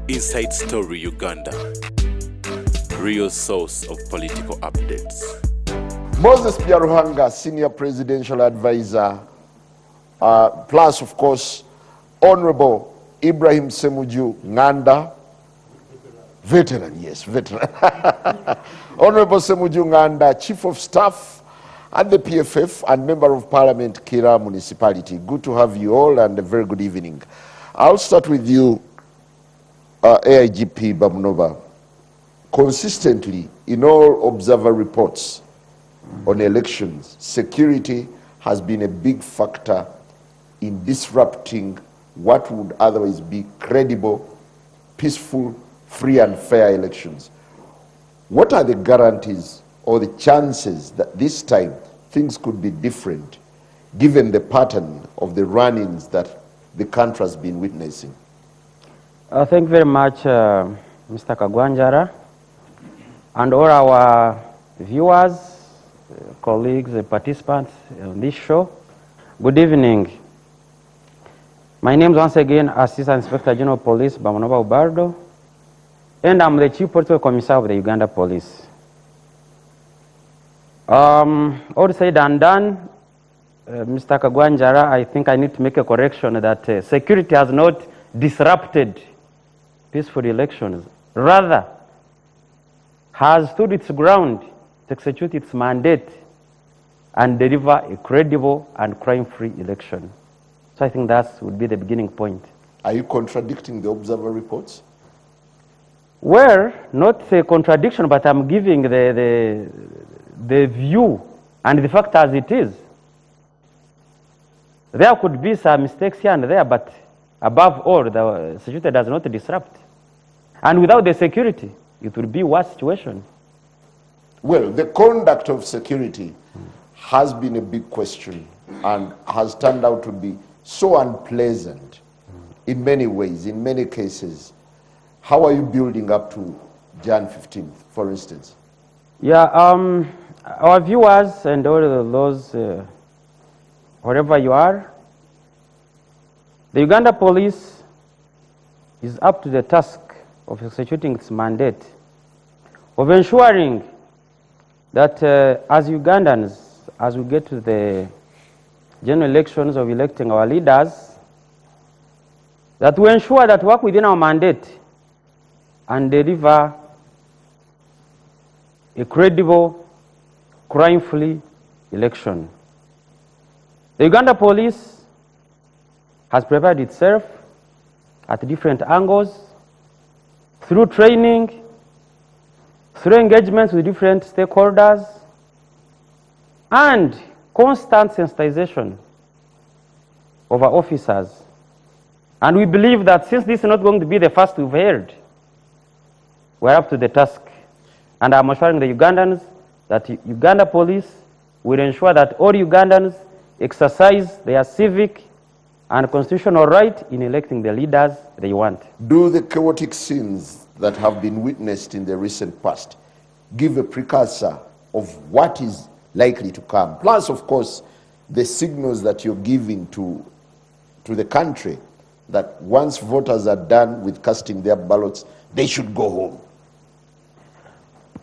Inside Story Uganda, real source of political updates. Moses Byaruhanga, Senior Presidential Advisor, plus of course, Honorable Ibrahim Semuju Nganda, veteran, yes, veteran. Honorable Semuju Nganda, Chief of Staff at the PFF and Member of Parliament, Kira Municipality. Good to have you all and a very good evening. I'll start with you, AIGP Bamunova. Consistently, in all observer reports on elections, security has been a big factor in disrupting what would otherwise be credible, peaceful, free and fair elections. What are the guarantees or the chances that this time things could be different given the pattern of the run-ins that the country has been witnessing? Thank you very much, Mr. Kagwanjara, and all our viewers, colleagues, participants on this show. Good evening. My name is once again Assistant Inspector General of Police Bamunova Ubardo, and I'm the Chief Political Commissar of the Uganda Police. All said and done, Mr. Kagwanjara, I think I need to make a correction that security has not disrupted peaceful elections, rather has stood its ground to execute its mandate and deliver a credible and crime-free election. So I think that would be the beginning point. Are you contradicting the observer reports? Well, not a contradiction, but I'm giving the view and the fact as it is. There could be some mistakes here and there, but above all, the security does not disrupt. And without the security, it will be a worse situation. Well, the conduct of security has been a big question and has turned out to be so unpleasant in many ways, in many cases. How are you building up to Jan 15th, for instance? Yeah, our viewers and all those, wherever you are, the Uganda Police is up to the task of executing its mandate, of ensuring that as Ugandans, as we get to the general elections of electing our leaders, that we ensure that we work within our mandate and deliver a credible, crime-free election. The Uganda Police has prepared itself at different angles, through training, through engagements with different stakeholders, and constant sensitization of our officers. And we believe that since this is not going to be the first we've heard, we're up to the task. And I'm assuring the Ugandans that Uganda Police will ensure that all Ugandans exercise their civic and constitutional right in electing the leaders they want. Do the chaotic scenes that have been witnessed in the recent past give a precursor of what is likely to come? Plus, of course, the signals that you're giving to the country that once voters are done with casting their ballots, they should go home.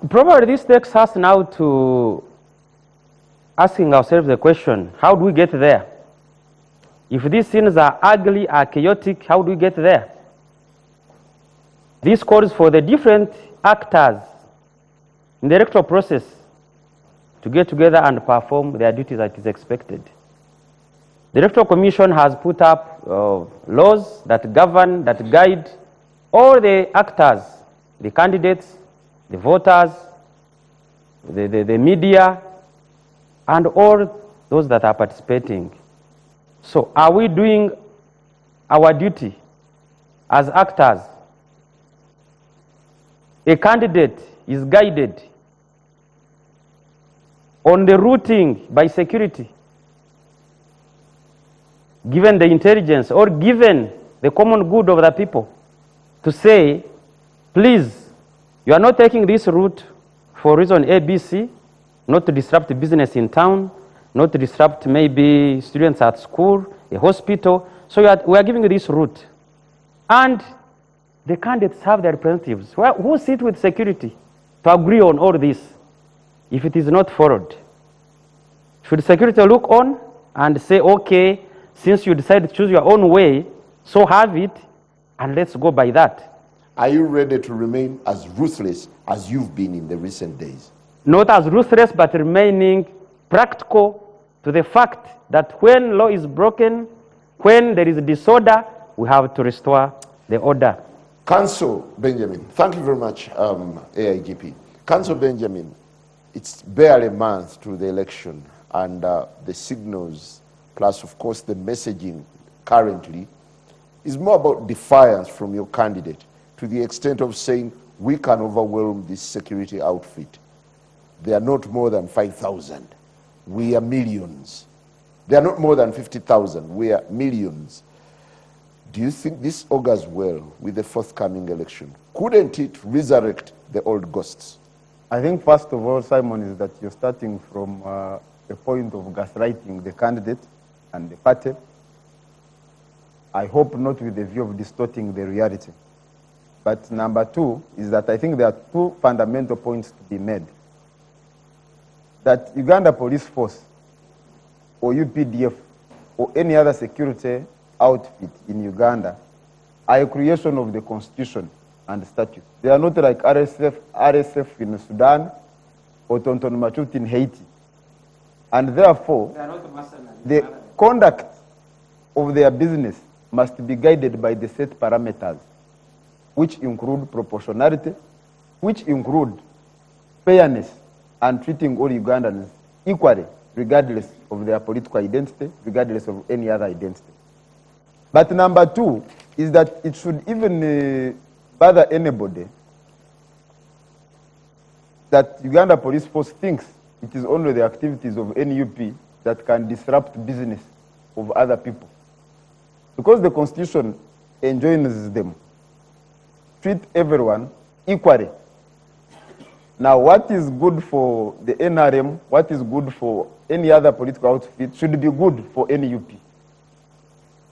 Probably this takes us now to asking ourselves the question, how do we get there? If these scenes are ugly, are chaotic, how do we get there? This calls for the different actors in the electoral process to get together and perform their duties that is expected. The Electoral Commission has put up laws that govern, that guide all the actors, the candidates, the voters, the media, and all those that are participating. So are we doing our duty as actors? A candidate is guided on the routing by security, given the intelligence or given the common good of the people, to say, please, you are not taking this route for reason ABC, not to disrupt the business in town, not to disrupt maybe students at school, a hospital. So we are giving you this route. And the candidates have their representatives who sit with security to agree on all this if it is not followed. Should security look on and say, okay, since you decide to choose your own way, so have it, and let's go by that? Are you ready to remain as ruthless as you've been in the recent days? Not as ruthless, but remaining practical to the fact that when law is broken, when there is disorder, we have to restore the order. Council Benjamin, thank you very much, AIGP. Council Benjamin, it's barely a month to the election, and the signals, plus of course the messaging currently, is more about defiance from your candidate, to the extent of saying, we can overwhelm this security outfit. They are not more than 5,000. We are millions. They are not more than 50,000. We are millions. Do you think this augurs well with the forthcoming election? Couldn't it resurrect the old ghosts? I think first of all, Simon, is that you're starting from a point of gaslighting the candidate and the party. I hope not with the view of distorting the reality. But number two is that I think there are two fundamental points to be made. That Uganda Police Force or UPDF or any other security outfit in Uganda are a creation of the constitution and statute. They are not like RSF in Sudan or Tonton Machuti in Haiti. And therefore, the conduct of their business must be guided by the set parameters, which include proportionality, which include fairness and treating all Ugandans equally, regardless of their political identity, regardless of any other identity. But number two is that it should even bother anybody that Uganda Police Force thinks it is only the activities of NUP that can disrupt business of other people. Because the Constitution enjoins them, treat everyone equally. Now, what is good for the NRM, what is good for any other political outfit, should be good for NUP.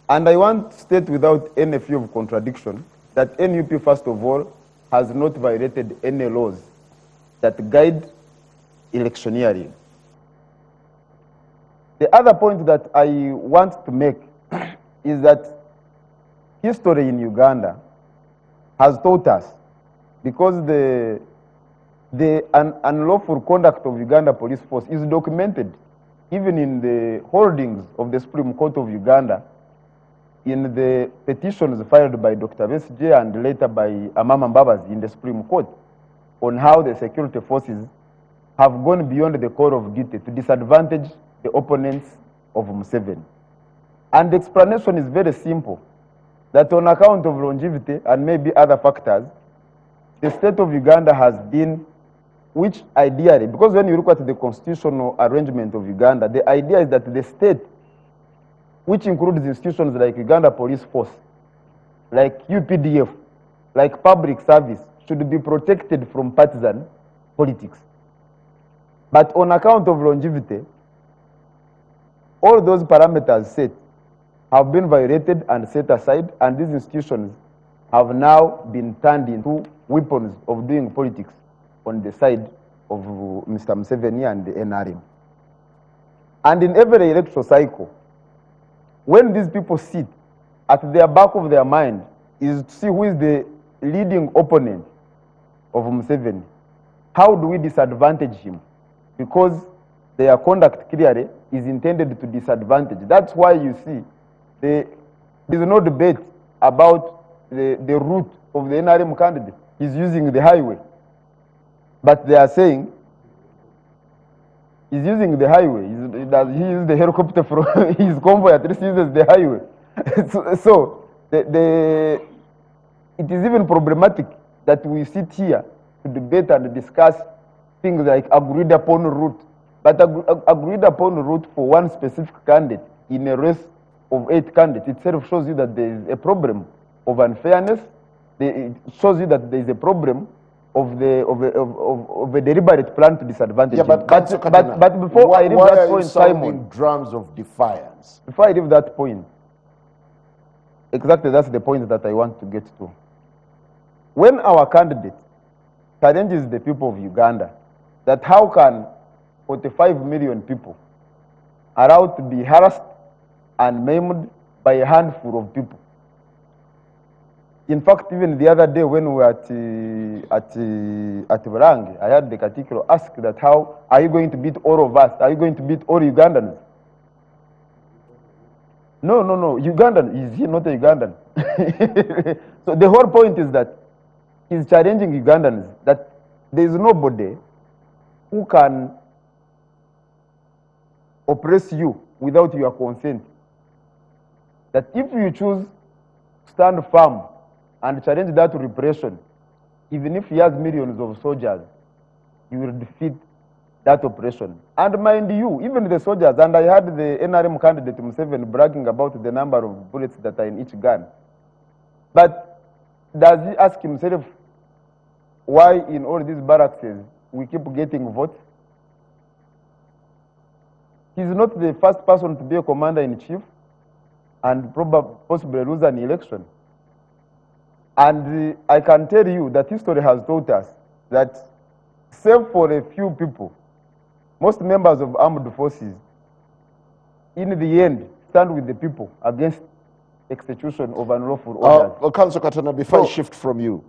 And I want to state without any fear of contradiction that NUP, first of all, has not violated any laws that guide electioneering. The other point that I want to make is that history in Uganda has taught us, because the unlawful conduct of Uganda Police Force is documented even in the holdings of the Supreme Court of Uganda, in the petitions filed by Dr. Besigye and later by Amama Mbabazi in the Supreme Court, on how the security forces have gone beyond the call of duty to disadvantage the opponents of Museveni. And the explanation is very simple, that on account of longevity and maybe other factors, the state of Uganda has been, which ideally, because when you look at the constitutional arrangement of Uganda, the idea is that the state, which includes institutions like Uganda Police Force, like UPDF, like public service, should be protected from partisan politics. But on account of longevity, all those parameters set have been violated and set aside, and these institutions have now been turned into weapons of doing politics on the side of Mr. Museveni and the NRM. And in every electoral cycle, when these people sit, at the back of their mind is to see who is the leading opponent of Museveni. How do we disadvantage him? Because their conduct clearly is intended to disadvantage. That's why you see there is no debate about the route of the NRM candidate. He's using the highway. But they are saying he's using the highway. He uses the helicopter from his convoy, at least uses the highway. it is even problematic that we sit here to debate and discuss things like agreed upon route. But agreed upon route for one specific candidate in a race of 8 candidates itself shows you that there is a problem of unfairness. It shows you that there is a problem of a deliberate plan to disadvantage. Yeah, but before I leave that point, Simon, drums of defiance. Before I leave that point, exactly that's the point that I want to get to. when our candidate challenges the people of Uganda that how can 45 million people allowed to be harassed and maimed by a handful of people. In fact, even the other day when we were at Burangi, I had the Katikiro ask that how are you going to beat all of us? Are you going to beat all Ugandans? No, Ugandan. Is he not a Ugandan? So the whole point is that he's challenging Ugandans that there is nobody who can oppress you without your consent. That if you choose to stand firm and challenge that repression, even if he has millions of soldiers, you will defeat that oppression. And mind you, even the soldiers, and I heard the NRM candidate Museveni bragging about the number of bullets that are in each gun. But does he ask himself why in all these barracks we keep getting votes? He's not the first person to be a commander-in-chief and possibly lose an election. And I can tell you that history has taught us that, save for a few people, most members of armed forces, in the end, stand with the people against execution of unlawful orders. Councillor Katana, before I shift from you,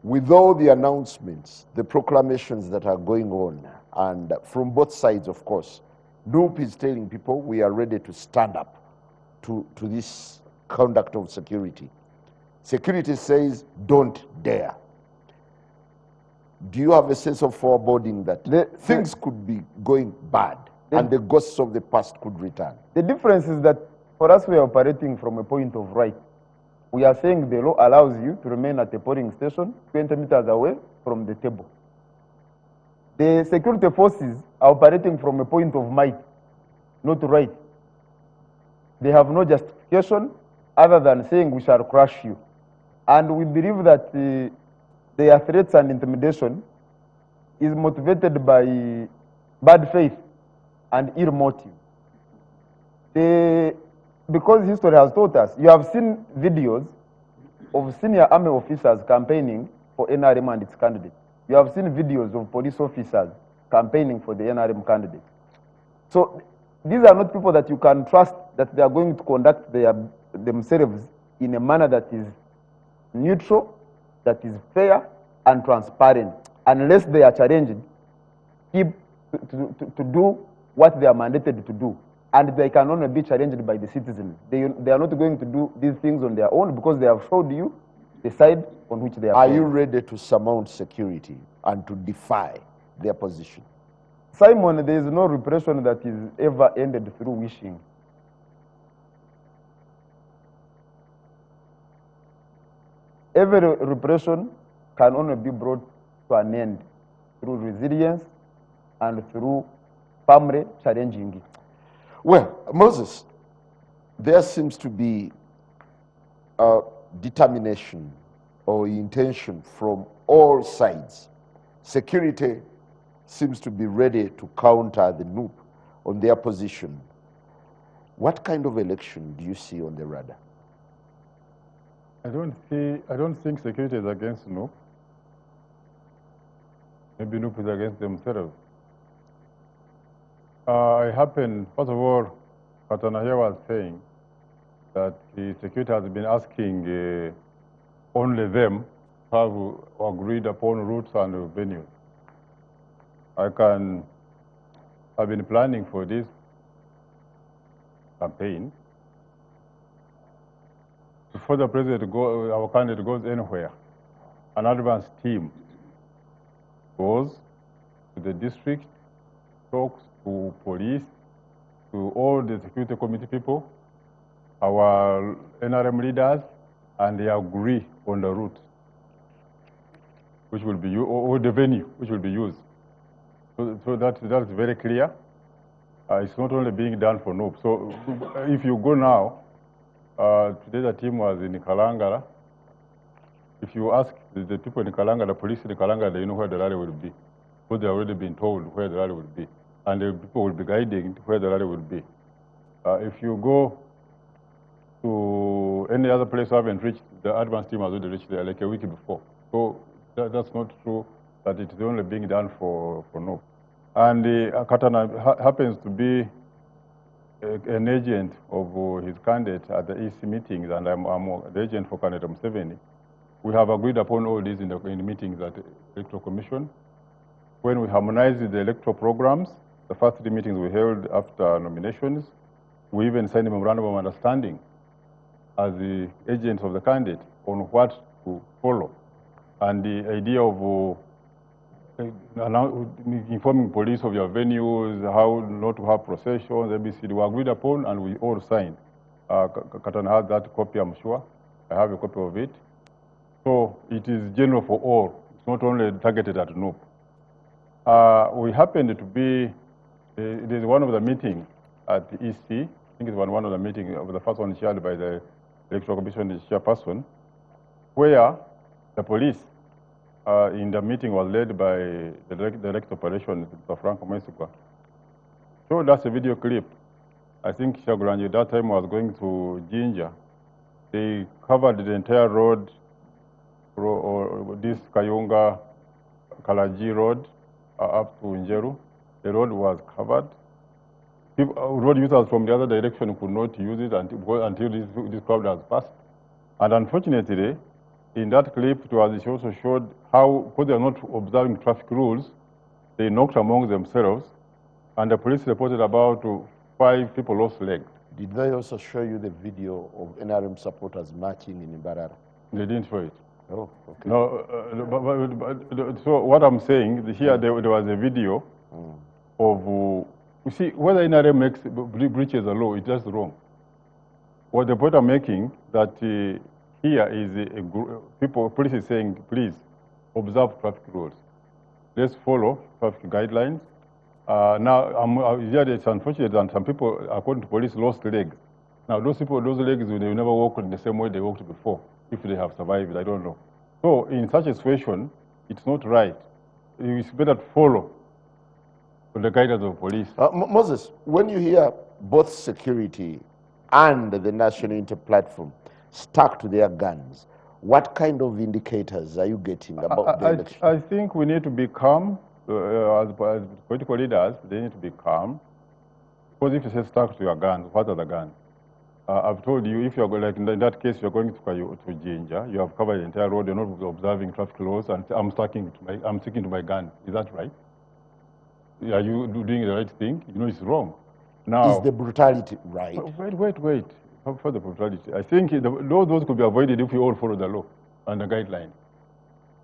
with all the announcements, the proclamations that are going on, and from both sides, of course, NUP is telling people we are ready to stand up to this conduct of security. Security says, don't dare. Do you have a sense of foreboding that things could be going bad and the ghosts of the past could return? The difference is that for us, we are operating from a point of right. We are saying the law allows you to remain at a polling station 20 meters away from the table. The security forces are operating from a point of might, not right. They have no justification other than saying we shall crush you. And we believe that their threats and intimidation is motivated by bad faith and ill motive. Because history has taught us, you have seen videos of senior army officers campaigning for NRM and its candidate. You have seen videos of police officers campaigning for the NRM candidate. So these are not people that you can trust that they are going to conduct themselves in a manner that is neutral, that is fair and transparent, unless they are challenged to do what they are mandated to do. And they can only be challenged by the citizens. They are not going to do these things on their own because they have showed you the side on which they are. Are you ready to surmount security and to defy their position? Simon, there is no repression that is ever ended through wishing. Every repression can only be brought to an end through resilience and through firmly challenging it. Well, Moses, there seems to be a determination or intention from all sides. Security seems to be ready to counter the NUP on their position. What kind of election do you see on the radar? I don't think security is against NUP. Maybe NUP is against themselves. First of all, Katana here was saying that the security has been asking only them have agreed upon routes and venues. I've been planning for this campaign. Before the president our candidate goes anywhere, an advance team goes to the district, talks to police, to all the security committee people, our NRM leaders, and they agree on the route which will be used, or the venue which will be used. So that's very clear. It's not only being done for NUP. So if you go now, today the team was in Kalangala. If you ask the people in Kalangala, the police in Kalangala, they know where the rally will be. Because they have already been told where the rally will be. And the people will be guiding where the rally will be. If you go to any other place who haven't reached, the advance team has already reached there like a week before. So that's not true that it is only being done for NOP. And Katana happens to be an agent of his candidate at the EC meetings, and I'm the agent for candidate Museveni. We have agreed upon all these in the meetings at the Electoral Commission. When we harmonized the electoral programs, the first 3 meetings we held after nominations, we even signed a memorandum of understanding as the agents of the candidate on what to follow. And the idea of informing police of your venues, how not to have processions, ABCD, we agreed upon and we all signed. Katan has that copy, I'm sure. I have a copy of it. So it is general for all. It's not only targeted at NOP. We happened to be, there's one of the meetings at the EC, I think it's one of the meetings, the first one chaired by the Electoral Commission chairperson, where the police in the meeting was led by the Director of Operations, Mr. Franco Mwesigwa, showed us a video clip. I think Shagulanji at that time was going to Jinja. They covered the entire road, or this Kayunga, Kalaji road, up to Njeru. The road was covered. Road users from the other direction could not use it until this crowd has passed. And unfortunately, in that clip, it also showed how, because they are not observing traffic rules, they knocked among themselves, and the police reported about 5 people lost legs. Did they also show you the video of NRM supporters marching in Imbarara? They didn't show it. Oh, okay. No, so what I'm saying, here there was a video of, you see, whether NRM breaches the law, it's just wrong. What the point I'm making, that here is police is saying, please observe traffic rules. Let's follow traffic guidelines. Now, it's unfortunate that some people, according to police, lost legs. Now, those legs, they will never walk in the same way they walked before, if they have survived, I don't know. So, in such a situation, it's not right. It's better to follow the guidance of police. Moses, when you hear both security and the National Inter-Platform stuck to their guns, what kind of indicators are you getting about the election? I think we need to be calm. As political leaders, they need to be calm. Because if you say stuck to your guns, what are the guns? I've told you, if you're like in that case, you're going to Jinja, you have covered the entire road, you're not observing traffic laws, and I'm sticking to my gun. Is that right? Are you doing the right thing? You know it's wrong. Now, is the brutality right? Wait. How for the brutality? I think those could be avoided if we all follow the law and the guidelines.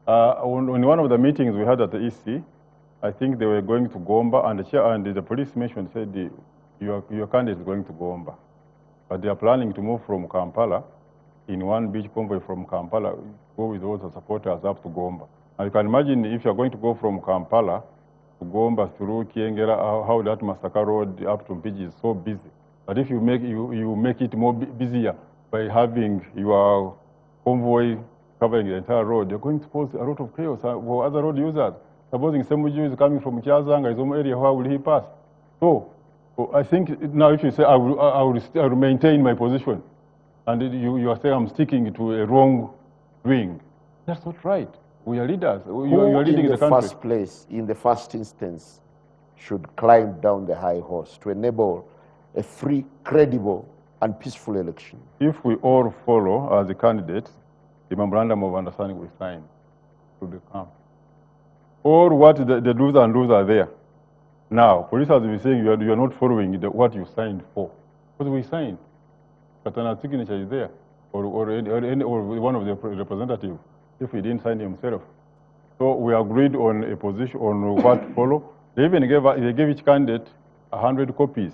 On one of the meetings we had at the EC, I think they were going to Gomba, and the police mentioned, said, your candidate is going to Gomba. But they are planning to move from Kampala in one beach convoy from Kampala, go with all the supporters up to Gomba. And you can imagine if you're going to go from Kampala to Gomba through Kiengera, how that Masaka road up to Mpiji is so busy. But if you make it more busier by having your convoy covering the entire road, you're going to cause a lot of chaos for other road users. Supposing Semuju is coming from Kiazanga, his own area, how will he pass? So I think now if you say I will maintain my position, and you are saying I'm sticking to a wrong wing, that's not right. We are leaders. You are leading the country. In the first place, in the first instance, should climb down the high horse to enable a free, credible, and peaceful election? If we all follow as the candidates, the memorandum of understanding we sign to become. Or what the do's and don'ts are there. Now, police has been saying you are not following what you signed for. Because we signed. But an signature is there. Or one of the representatives, if he didn't sign himself. So we agreed on a position on what to follow. They even gave each candidate 100 copies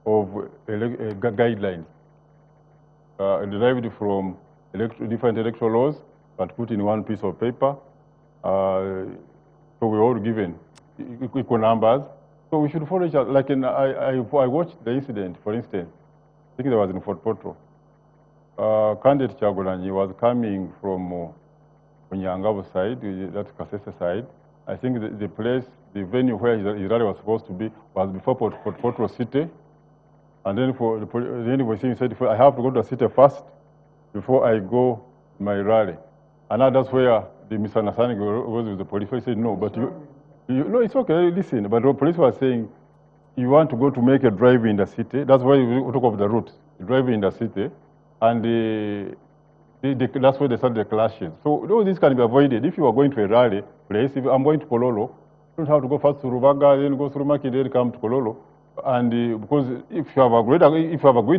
of guidelines derived from different electoral laws, but put in one piece of paper. So we're all given equal numbers. So we should follow each other. Like I watched the incident, for instance. I think there was in Fort Portal. Candidate Chagulanyi was coming from Nyangabo side, that's Kasese side. I think the venue where his rally was supposed to be was before Fort Portal City. And then he said, I have to go to the city first before I go to my rally. And now that's where the misunderstanding was with the police. They said, no, but no, it's okay, listen. But the police were saying, you want to go to make a drive in the city. That's why we talk of the route, drive in the city. And that's where they started the clashes. So all this can be avoided. If you are going to a rally place, if I'm going to Kololo, you don't have to go first to Rubaga, then go through Maki, then come to Kololo. And because if you have agreed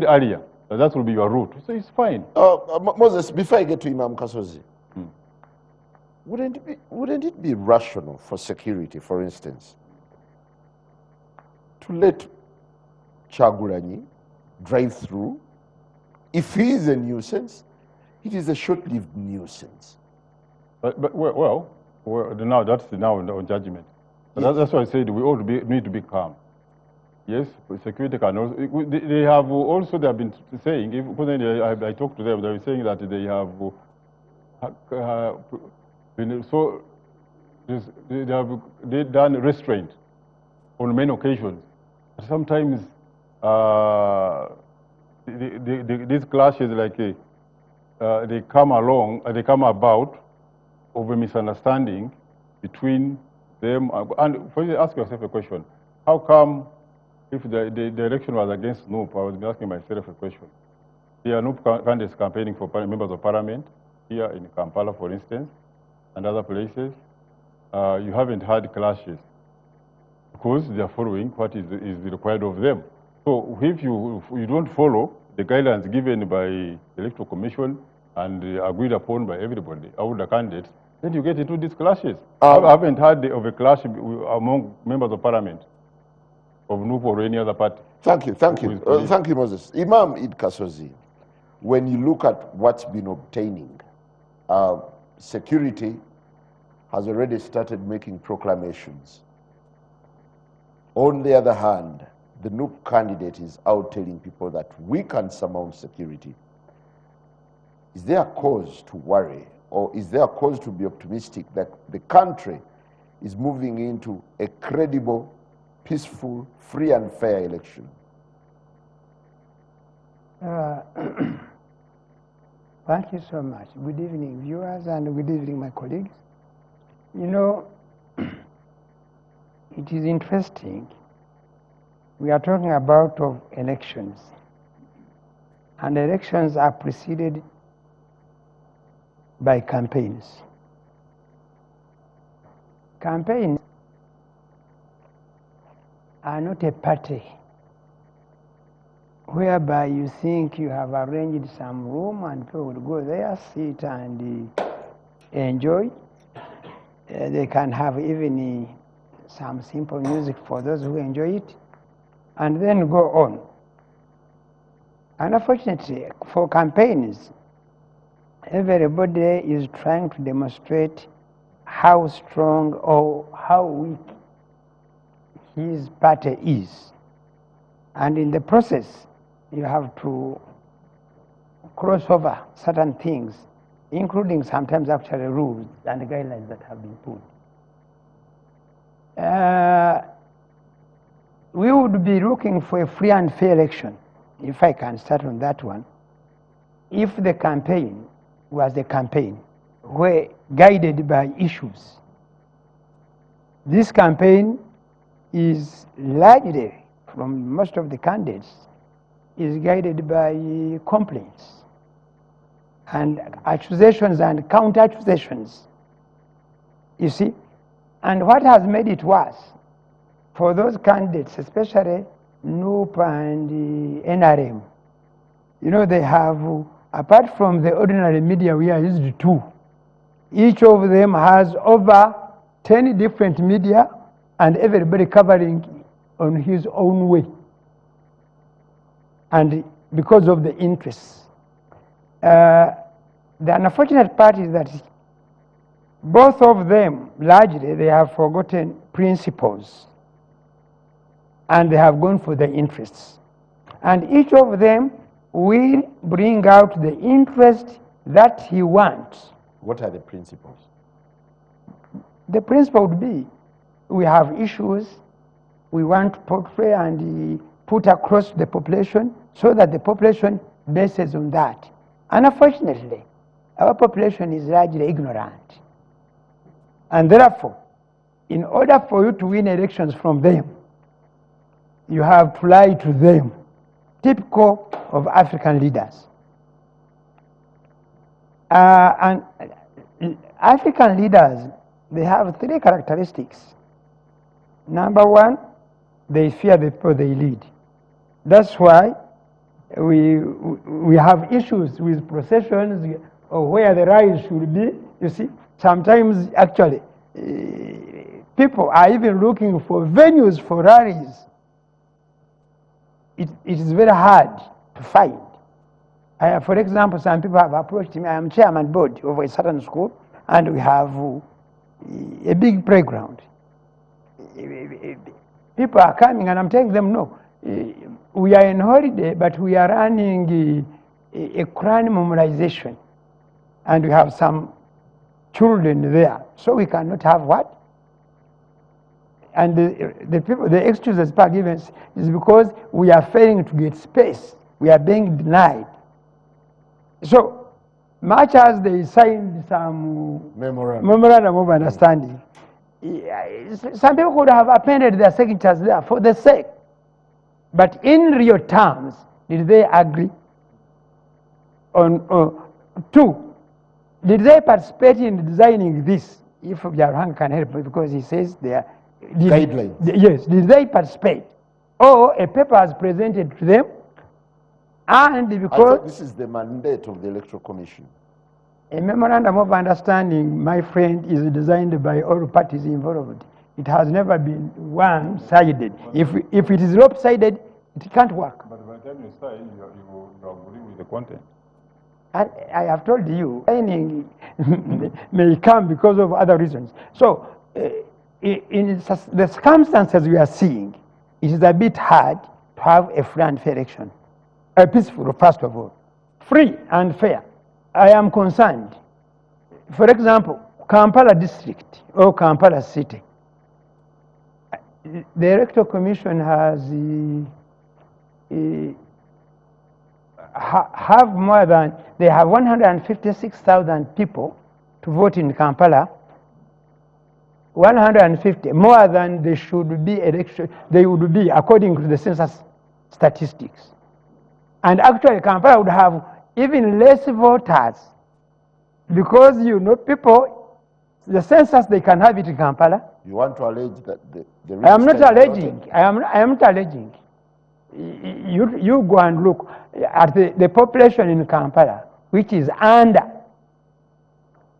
earlier, that will be your route. So it's fine. Moses, before I get to Imam Kasozi, wouldn't it be rational for security, for instance, to let Chagulanyi drive through? If he is a nuisance, it is a short-lived nuisance. But now that's now judgment. Yes. That's why I said we all need to be calm. Yes, security can also. They have been saying. I talked to them. They were saying that they have they've done restraint on many occasions. Sometimes these clashes they come about over misunderstanding between them. And first, ask yourself a question: how come, if the election was against NUP, I was asking myself a question. Here, NUP candidates campaigning for members of parliament here in Kampala, for instance, and other places. You haven't had clashes because they are following what is required of them. So if you don't follow the guidelines given by the Electoral Commission and agreed upon by everybody, all the candidates, then you get into these clashes. I haven't heard of a clash among members of parliament of NUP or any other party. Thank you. Thank you, Moses. Imam Kasozi, when you look at what's been obtaining, security has already started making proclamations. On the other hand, the NUP candidate is out telling people that we can surmount security. Is there a cause to worry, or is there a cause to be optimistic that the country is moving into a credible, peaceful, free and fair election? Thank you so much. Good evening, viewers, and good evening, my colleagues. You know, it is interesting. We are talking about elections, and elections are preceded by campaigns. Campaigns are not a party whereby you think you have arranged some room and people will go there, sit and enjoy. They can have even some simple music for those who enjoy it, and then go on. And unfortunately, for campaigns, everybody is trying to demonstrate how strong or how weak his party is. And in the process, you have to cross over certain things, including sometimes actually rules and guidelines that have been put. We would be looking for a free and fair election, if I can start on that one, if the campaign was a campaign were guided by issues. This campaign is largely, from most of the candidates, is guided by complaints and accusations and counter-accusations, you see. And what has made it worse for those candidates, especially NUP and NRM, you know, they have, apart from the ordinary media we are used to, each of them has over 10 different media and everybody covering on his own way. And because of the interests. The unfortunate part is that both of them, largely, they have forgotten principles and they have gone for the interests. And each of them will bring out the interest that he wants. What are the principles? The principle would be, we have issues we want to portray and put across the population so that the population bases on that. And unfortunately, our population is largely ignorant. And therefore, in order for you to win elections from them, you have to lie to them, typical of African leaders. And African leaders, they have three characteristics. Number one, they fear the people they lead. That's why we have issues with processions or where the rallies should be. You see, sometimes actually people are even looking for venues for rallies. It is very hard to find. For example, some people have approached me. I am chairman board of a certain school, and we have a big playground. People are coming, and I'm telling them, no, we are in holiday, but we are running a Quran memorization, and we have some children there, so we cannot have what? And the excuses people given is because we are failing to get space. We are being denied. So much as they signed some memorandum of understanding, some people could have appended their signatures there for the sake. But in real terms, did they agree on two? Did they participate in designing this? If Yarhang can help me, because he says there guidelines. Yes, did they participate? Or a paper was presented to them, and because this is the mandate of the Electoral Commission. A memorandum of understanding, my friend, is designed by all parties involved. It has never been one-sided. If it is lopsided, it can't work. But by the time you sign, you agree with the content. And I have told you, signing may come because of other reasons. So, in the circumstances we are seeing, it is a bit hard to have a free and fair election. A peaceful, first of all. Free and fair. I am concerned. For example, Kampala district or Kampala city. The Electoral Commission has have more than, they have 156,000 people to vote in Kampala. 150, more than they should be election, they would be according to the census statistics. And actually Kampala would have even less voters because people, the census, they can have it in Kampala. You want to allege that the I am not alleging. I am not alleging. You go and look at the population in Kampala, which is under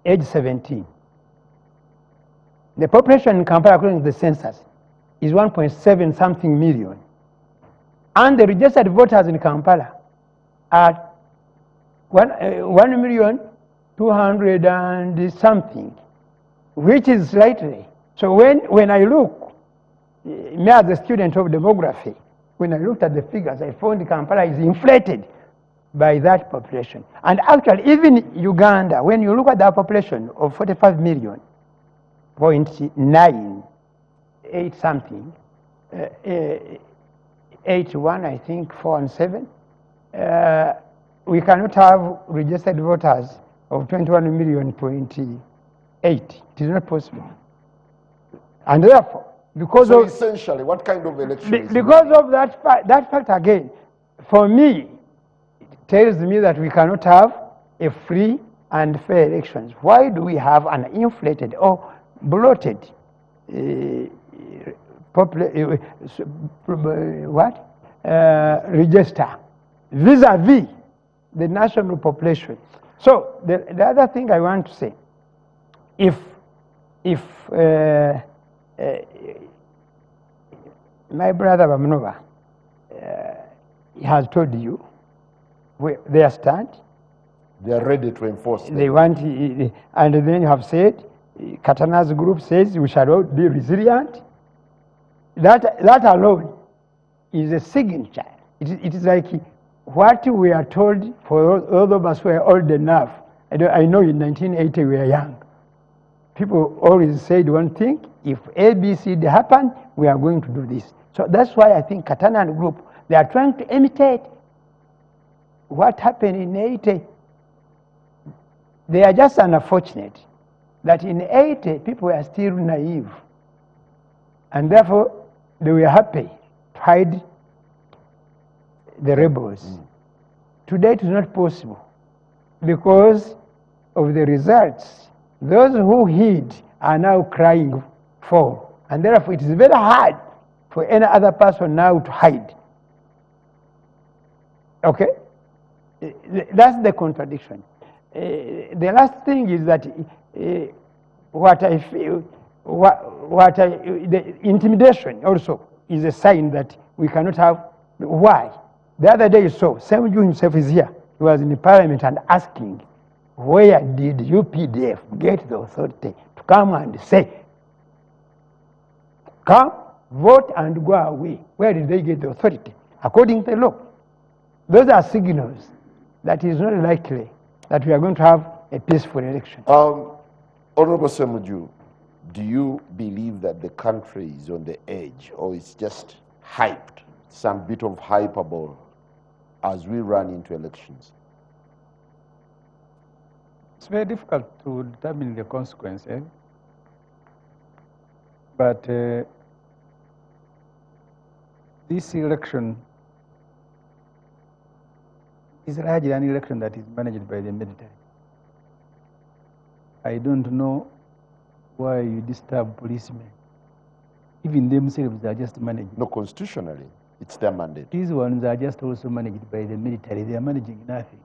age 17. The population in Kampala, according to the census, is 1.7 something million. And the registered voters in Kampala are 1,200,000 and something, which is slightly. So when I look, me as a student of demography, when I looked at the figures, I found Kampala is inflated by that population. And actually, even Uganda, when you look at the population of 45 million, 0.9, 8 something, 81, I think, 4 and 7, we cannot have registered voters of 21,000,000.8. It is not possible. And therefore, because so of essentially, what kind of election is because of that fact again, for me, it tells me that we cannot have a free and fair elections. Why do we have an inflated or bloated register vis-a-vis the national population? So the other thing I want to say, if my brother Bamnova has told you where they stand. They are ready to enforce them. They want, and then you have said, Katana's group says we shall all be resilient. That alone is a signature. It is like what we are told for all of us who are old enough. I know in 1980 we were young. People always said one thing, if ABC happen, we are going to do this. So that's why I think Katana and group, they are trying to imitate what happened in 80. They are just unfortunate that in 80, people were still naive. And therefore, they were happy to hide the rebels. Today, it is not possible because of the results. Those who hid are now crying for. And therefore, it is very hard for any other person now to hide. Okay? That's the contradiction. The last thing is that what I feel, the intimidation also is a sign that we cannot have. Why? The other day you saw, Semju himself is here. He was in the parliament and asking, where did UPDF get the authority to come and say, come, vote and go away? Where did they get the authority? According to the law. Those are signals that it is not likely that we are going to have a peaceful election. Honorable Semju, do you believe that the country is on the edge, or it's just hyped, some bit of hyperbole as we run into elections? It's very difficult to determine the consequences, but this election is largely an election that is managed by the military. I don't know why you disturb policemen. Even themselves are just managed. No, constitutionally, it's their mandate. These ones are just also managed by the military. They are managing nothing.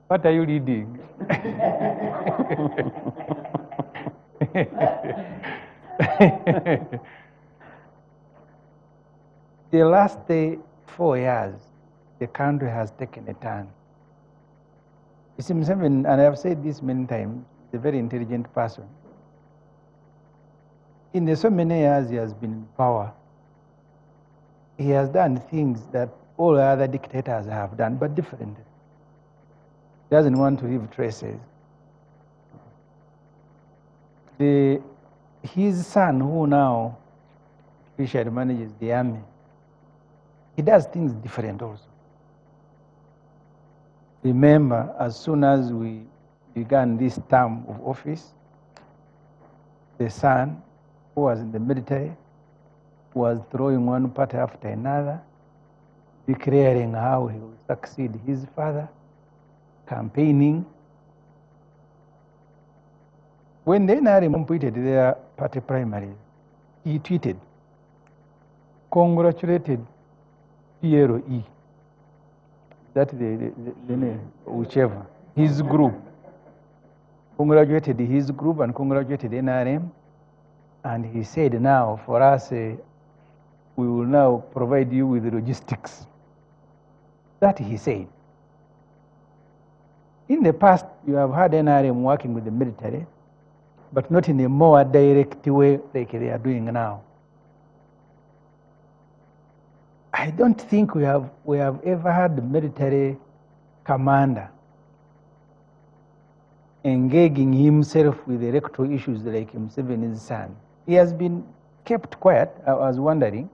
What are you reading? The last 4 years, the country has taken a turn. And I have said this many times, he's a very intelligent person. In the so many years he has been in power, he has done things that all other dictators have done, but different. He doesn't want to leave traces. His son, who now officially manages the army, he does things different also. Remember, as soon as we began this term of office, the son, who was in the military, was throwing one party after another, declaring how he will succeed his father, campaigning. When the NRM completed their party primaries, he tweeted, congratulated PROE, that the name, whichever, his group, congratulated his group and congratulated NRM, and he said, now for us, we will now provide you with logistics. That he said. In the past, you have had NRM working with the military, but not in a more direct way like they are doing now. I don't think we have ever had the military commander engaging himself with electoral issues like Museveni's son. He has been kept quiet, I was wondering,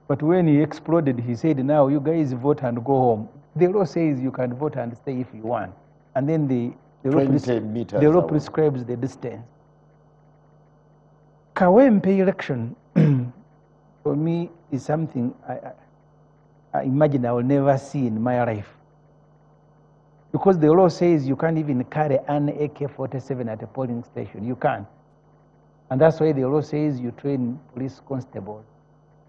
but when he exploded, he said, now you guys vote and go home. The law says you can vote and stay if you want. And then the law prescribes the distance. Kawempe election, for me, is something I imagine I will never see in my life. Because the law says you can't even carry an AK-47 at a polling station. You can't. And that's why the law says you train police constables.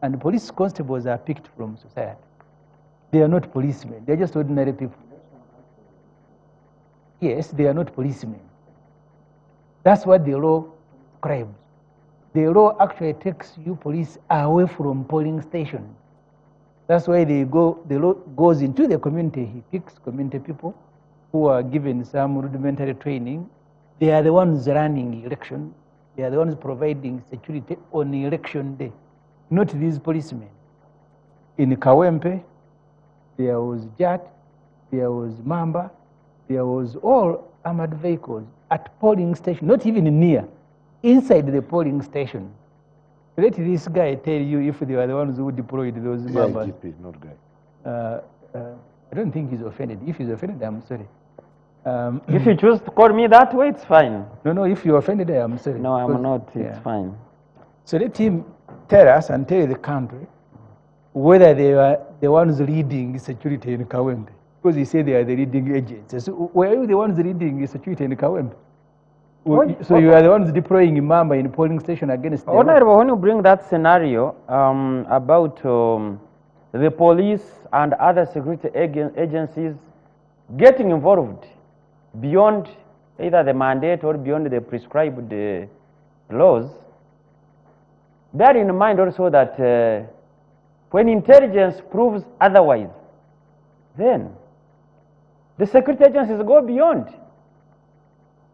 And police constables are picked from society. They are not policemen. They're just ordinary people. Yes, they are not policemen. That's what the law prescribes. The law actually takes you police away from polling stations. That's why the law goes into the community. He picks community people who are given some rudimentary training. They are the ones running election. They are the ones providing security on election day, not these policemen. In Kawempe, there was JAT, there was Mamba, there was all armored vehicles at polling station, not even near, inside the polling station. Let this guy tell you if they were the ones who deployed those Yeah, members. IGP, not guy. I don't think he's offended. If he's offended, I'm sorry. If you choose to call me that way, it's fine. No, if you're offended, I'm sorry. No, I'm because- not. It's yeah. fine. So let him tell us and tell the country whether they were the ones leading security in Kawempe. Because he said they are the leading agents. So were you the ones leading security in Kawempe? So you are the ones deploying Imamba in polling station against the Honorable, when you bring that scenario about the police and other security agencies getting involved beyond either the mandate or beyond the prescribed laws, bear in mind also that when intelligence proves otherwise, then the security agencies go beyond.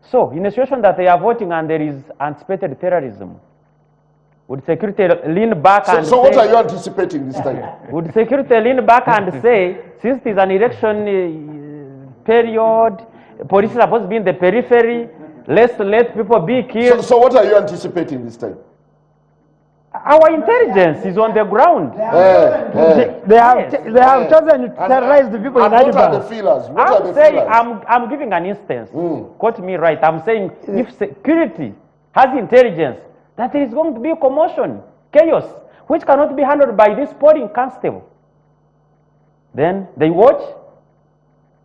So, in a situation that they are voting and there is anticipated terrorism, would security lean back So, and so say, what are you anticipating this time? would security lean back and say, since it is an election period, police is supposed to be in the periphery, let's let people be killed? So what are you anticipating this time? Our intelligence is on the ground. They have chosen to terrorize the people in And what are the Adiba. feelers? What are I'm the saying, feelers? I'm giving an instance. Quote me right. I'm saying if security has intelligence that there is going to be commotion, chaos, which cannot be handled by this polling constable, then they watch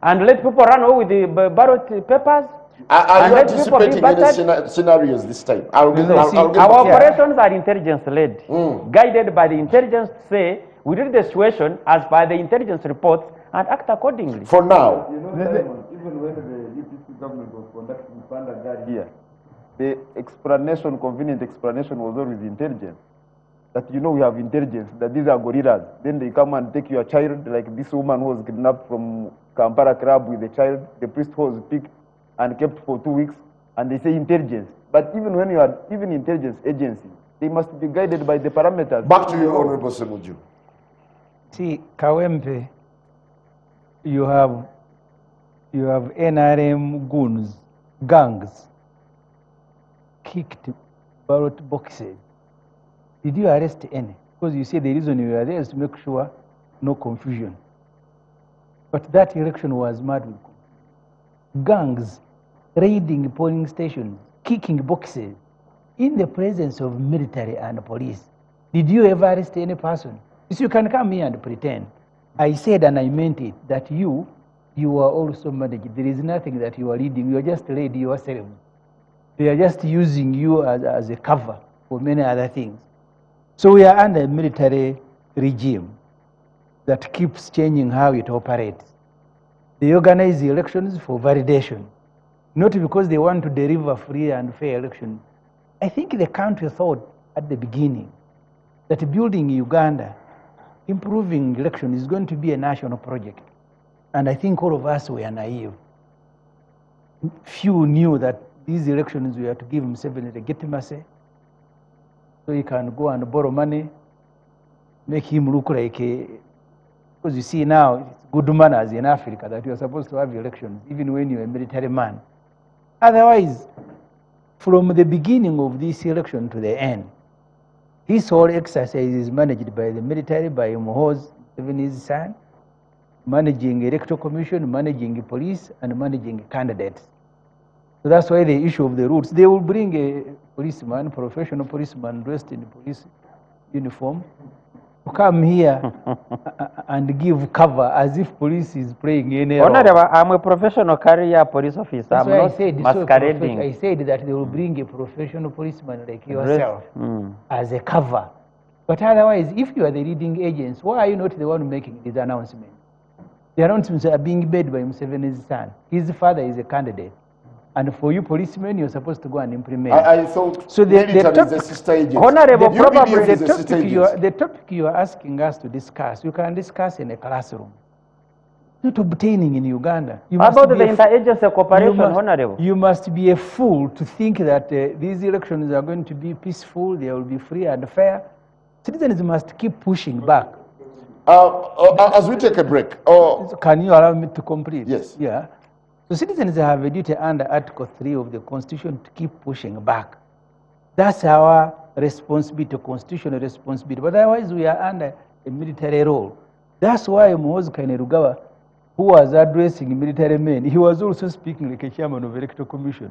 and let people run away with the ballot papers. Are you and let people be anticipating any battered. scenarios this time? I'll get Our back. operations are intelligence-led, guided by the intelligence to say, we read the situation as by the intelligence reports and act accordingly. For now. You know, Simon, even when the UPC government was conducting Pandagari here, the explanation, convenient explanation was always intelligence. That you know we have intelligence, that these are gorillas. Then they come and take your child, like this woman who was kidnapped from Kampala club with a child. The priest was picked and kept for 2 weeks, and they say intelligence. But even when you are even intelligence agency, they must be guided by the parameters. Back to you, Honorable Semuju. See, Kawempe, you have NRM goons, gangs, kicked ballot boxes. Did you arrest any? Because you say the reason you were there is to make sure no confusion. But that election was mad with gangs raiding polling stations, kicking boxes in the presence of military and police. Did you ever arrest any person? You can come here and pretend. I said and I meant it, that you are also managed. There is nothing that you are leading. You are just led yourself. They are just using you as a cover for many other things. So we are under a military regime that keeps changing how it operates. They organize the elections for validation, not because they want to deliver free and fair elections. I think the country thought at the beginning that building Uganda, improving election is going to be a national project. And I think all of us were naive. Few knew that these elections we have to give Museveni legitimacy, so he can go and borrow money, make him look like a, because you see now, it's good manners in Africa that you are supposed to have elections, even when you're a military man. Otherwise, from the beginning of this election to the end, this whole exercise is managed by the military, by Muhoozi, even his son, managing electoral commission, managing police, and managing candidates. So that's why the issue of the routes, they will bring a policeman, professional policeman dressed in police uniform, to come here and give cover as if police is playing any role. Honorable, I'm a professional career police officer. That's I'm why not I said, masquerading. I said that they will bring a professional policeman like yourself as a cover. But otherwise, if you are the leading agents, why are you not the one making these announcements? The announcements are being made by Museveni's son. His father is a candidate. And for you policemen, you're supposed to go and implement. I thought So the military is topic- a sister agency. Honorable, The probably UPDF is a sister agency. the topic you are asking us to discuss, you can discuss in a classroom. Not obtaining in Uganda. You How must about be the a- interagency cooperation, you must- Honorable? You must be a fool to think that these elections are going to be peaceful, they will be free and fair. Citizens must keep pushing back. As we take a break, Can you allow me to complete? Yes. Yeah. So citizens have a duty under Article 3 of the Constitution to keep pushing back. That's our responsibility, constitutional responsibility. But otherwise, we are under a military role. That's why Muhoozi Kainerugaba, who was addressing military men, he was also speaking like a chairman of the Electoral Commission.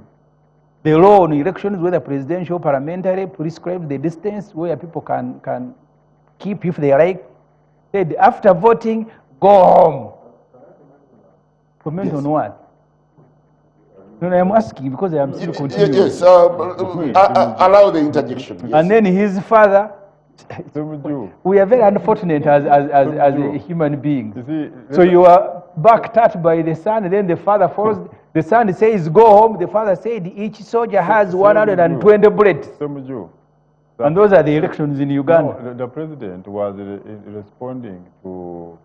The law on elections, whether presidential, parliamentary, prescribes the distance where people can keep if they like. Said after voting, go home. Comment on what? No, I'm asking because I am still continuing. Yes, allow the interjection. Yes. And then his father, we are very unfortunate as a human being. So you are backed up by the son, then the father follows. The son says, go home. The father said, each soldier has 120 bullets. And those are the elections in Uganda. No, the president was responding to,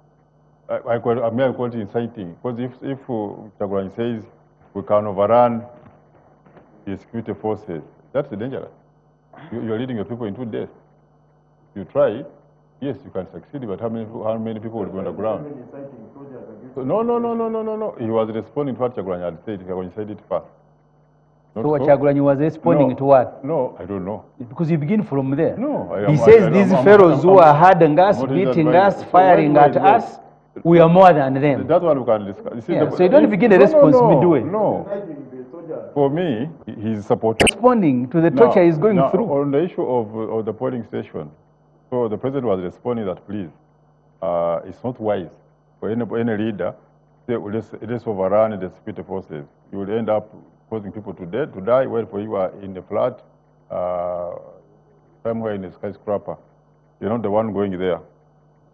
I call it inciting, because if Kyagulanyi says we can overrun the security forces, that's dangerous. You're leading your people into death. You try, yes, you can succeed, but how many people will go on the ground? No. He was responding to what Kyagulanyi had said. Kyagulanyi said it first. So what Kyagulanyi was responding to what? No, I don't know. Because you begin from there. No, he says these fellows who are hurting us, beating us, firing at us, we are more than them. That's what we can discuss. So you don't begin a responsibility. No. For me, he's supporting. Responding to the torture he's going through. On the issue of the polling station, so the president was responding that, please, it's not wise for any leader to say, let's overrun the security forces. You will end up causing people to die, while for you are in a flat, somewhere in a skyscraper. You're not the one going there.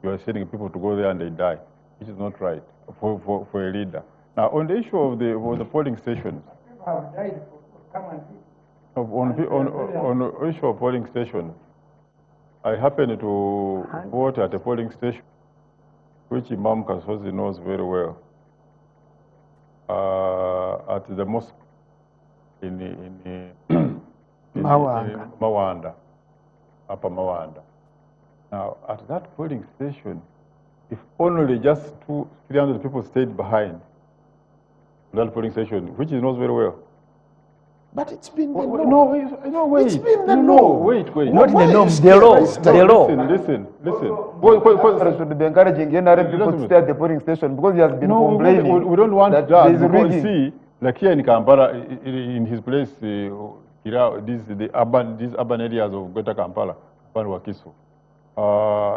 You are sending people to go there and they die, which is not right for a leader. Now, on the issue of the polling stations, on the issue of polling stations, I happened to vote at a polling station, which Imam Kasozi knows very well, at the mosque in Mawanda, Upper Mawanda. Now, at that polling station, if only just 300 people stayed behind that polling station, which he knows very well. But it's been the norm. No, wait. It's been the norm. Wait. Not the norm, the law. Listen. Should be encouraging NRM people to stay at the polling station because he has been complaining. We don't want that. Because see, like here in Kampala, in his place, these urban areas of Greater Kampala, Wakiso,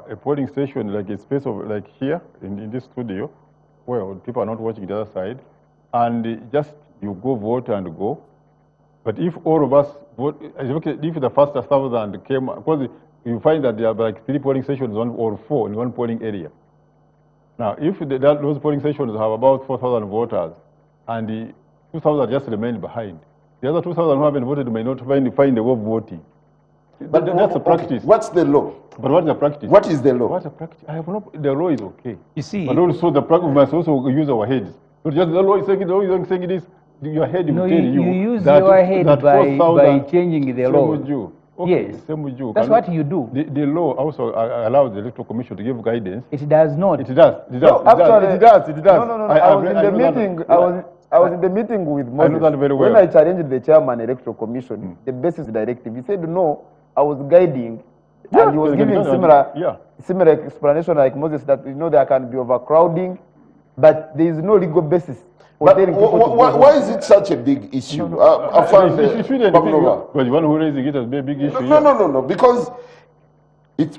a polling station like a space of like here in this studio, where people are not watching the other side, and just you go vote and go. But if all of us vote, if the first 1,000 came, because you find that there are like 3 polling stations or 4 in one polling area. Now, if those polling stations have about 4,000 voters, and the 2,000 just remain behind, the other 2,000 who haven't voted may not find a way of voting. But that's a practice. What's the law? But what's the practice? What is the law? What's the practice? I have no. The law is okay. You see, but also the practice, we must also use our heads. Not just the law is saying it is. Your head will tell you. You use that, your head that by changing the law. Okay, yes, same with you. That's what you do. The law also allows the Electoral Commission to give guidance. It does not. It does. It does. No, actually, it does. No. I was in the meeting. I was in the meeting with Moses. I know that very well. When I challenged the chairman Electoral Commission, the basis directive, he said no. I was guiding, and he was giving similar explanation like Moses that there can be overcrowding, but there is no legal basis. But why is it such a big issue? But the one who raising it as a big issue. No. Because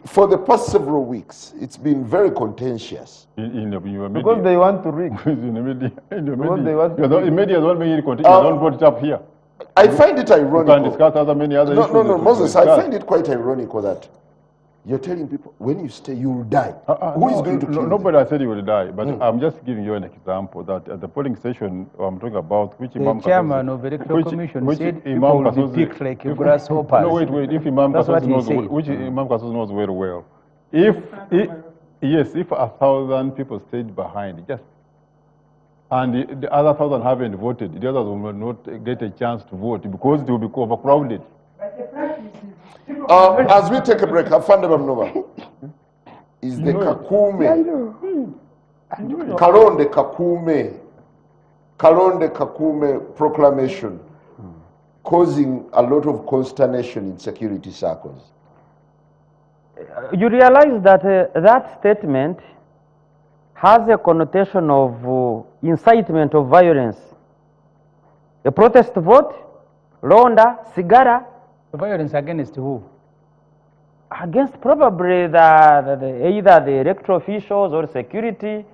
for the past several weeks, it's been very contentious. In the media. Because they want to rig. In the media. Because they want to rig. The media is not making it contentious. Don't put it up here. I find it ironic. You can discuss many other issues. No, Moses, I find it quite ironical that you're telling people, when you stay, you will die. Who is going to kill nobody has said you will die, but I'm just giving you an example that at the polling station I'm talking about, which Imam chairman of the Electoral Commission said people will be picked like grasshoppers. No, wait. If Imam Kasozi knows, which Imam Kasozi knows very well, if 1,000 people stayed behind, and the other 1,000 haven't voted, the others will not get a chance to vote because they will be overcrowded. As we take a break, Afande Bamnova, is the Kalonde Kakume proclamation causing a lot of consternation in security circles. You realize that that statement has a connotation of incitement of violence. A protest vote, Ronda, Sigara. Violence against who? Against probably either the electoral officials or security,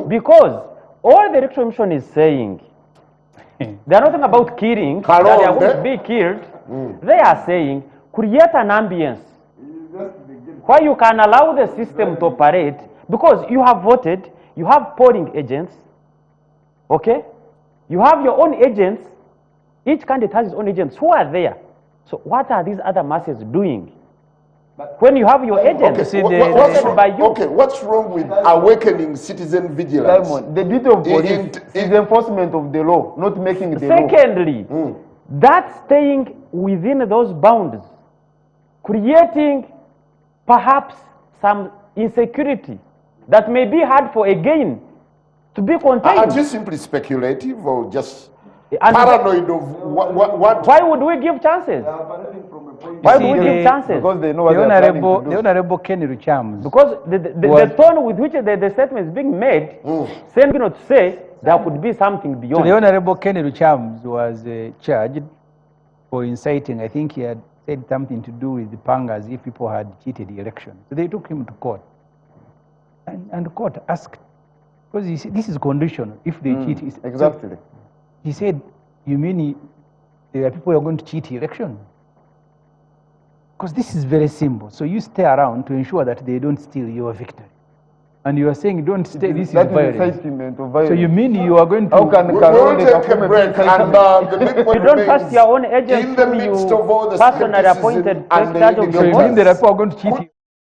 because all the electoral commission is saying, they are not talking about killing, that they are going to be killed. They are saying, create an ambience where you can allow the system to operate, because you have voted, you have polling agents, okay? You have your own agents. Each candidate has his own agents who are there. So what are these other masses doing? When you have your agents, okay, what's wrong with awakening citizen vigilance? Simon, the duty of police is enforcement of the law, not making the law. Secondly, that's staying within those bounds, creating perhaps some insecurity that may be hard for again to be contained. Are you simply speculative or just paranoid of what? Why would we give chances? Why would we give chances? Because they know what the Honorable Kenny Ruchams. Because the tone with which the statement is being made, saying to say there could be something beyond. So the Honorable Kenny Ruchams was charged for inciting. I think he had said something to do with the pangas if people had cheated the election. So they took him to court. And the court asked, because he said, this is conditional, if they cheat. Exactly. So he said, you mean there are people who are going to cheat the election? Because this is very simple. So you stay around to ensure that they don't steal your victory. And you are saying, don't stay, this is violence. So you mean you are going to... How can we'll take a break and the big point you don't trust your own agents in the midst of all the personally appointed and the judge of So you your mean there are people who are going to cheat you?